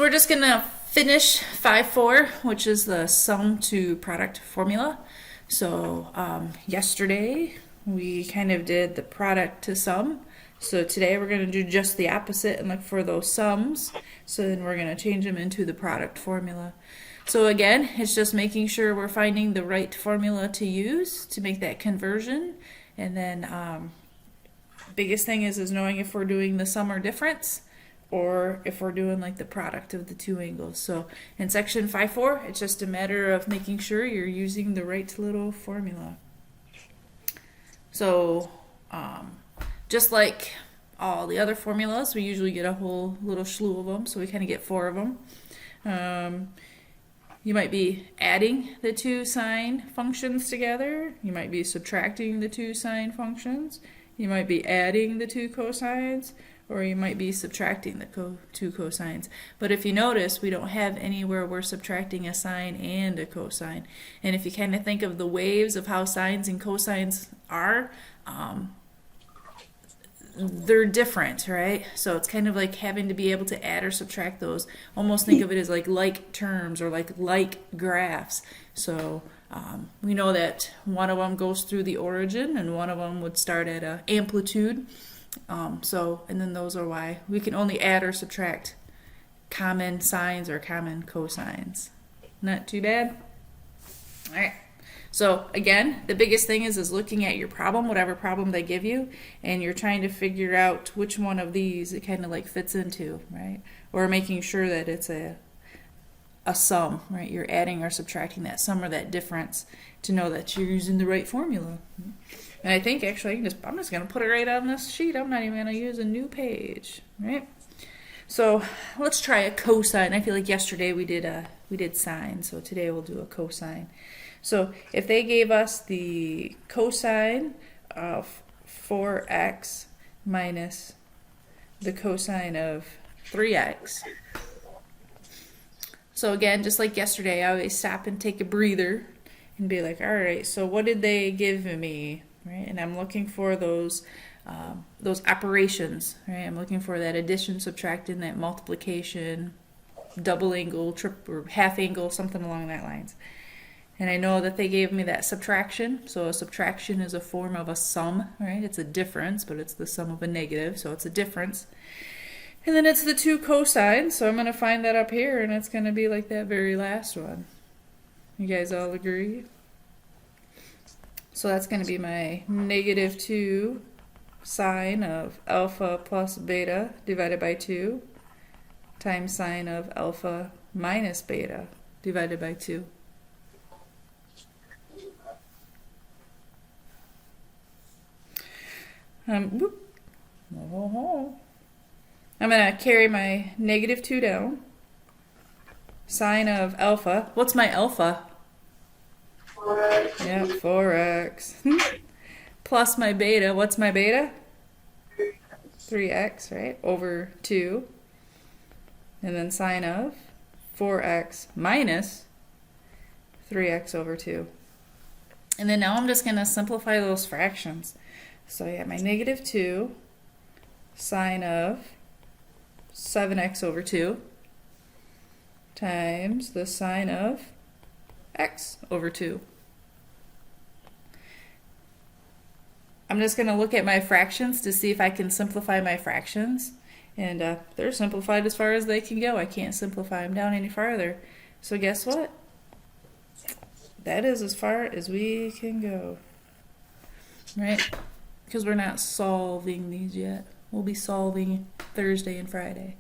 we're just gonna finish 5-4, which is the sum to product formula. So yesterday we kind of did the product to sum. So today we're gonna do just the opposite and look for those sums. So then we're gonna change them into the product formula. So again, it's just making sure we're finding the right formula to use to make that conversion. And then biggest thing is knowing if we're doing the sum or difference, or if we're doing like the product of the two angles. So in section 5-4, it's just a matter of making sure you're using the right little formula. So just like all the other formulas, we usually get a whole little slew of them, so we kind of get 4 of them. You might be adding the two sine functions together. You might be subtracting the two sine functions. You might be adding the two cosines, or you might be subtracting the two cosines. But if you notice, we don't have anywhere we're subtracting a sine and a cosine. And if you kind of think of the waves of how sines and cosines are, they're different, right? So it's kind of like having to be able to add or subtract those. Almost think of it as like terms or like graphs. So we know that one of them goes through the origin and one of them would start at an amplitude. And then those are why we can only add or subtract common sines or common cosines. Not too bad. All right. So again, the biggest thing is looking at your problem, whatever problem they give you, and you're trying to figure out which one of these it kind of like fits into, right? Or making sure that it's a sum, right? You're adding or subtracting that sum or that difference to know that you're using the right formula. And I think actually I'm just going to put it right on this sheet. I'm not even going to use a new page, right? So let's try a cosine. I feel like yesterday we did sine, so today we'll do a cosine. So if they gave us the cosine of 4x minus the cosine of 3x. So again, just like yesterday, I always stop and take a breather and be like, all right, so what did they give me, right? And I'm looking for those operations, right? I'm looking for that addition, subtraction, that multiplication, double angle, triple, or half angle, something along that lines. And I know that they gave me that subtraction. So a subtraction is a form of a sum, right? It's a difference, but it's the sum of a negative, so it's a difference. And then it's the two cosines, so I'm going to find that up here, and it's going to be like that very last one. You guys all agree? So that's going to be my -2 sine of alpha plus beta divided by 2 times sine of alpha minus beta divided by 2. I'm going to carry my -2 down. Sine of alpha. What's my alpha? 4x. Yeah, 4x. Plus my beta. What's my beta? 3x, right? Over 2. And then sine of 4x minus 3x over 2. And then now I'm just going to simplify those fractions. So yeah, my -2 sine of 7x over 2 times the sine of x over 2. I'm just going to look at my fractions to see if I can simplify my fractions. And they're simplified as far as they can go. I can't simplify them down any farther. So guess what? That is as far as we can go. Right? Because we're not solving these yet. We'll be solving Thursday and Friday.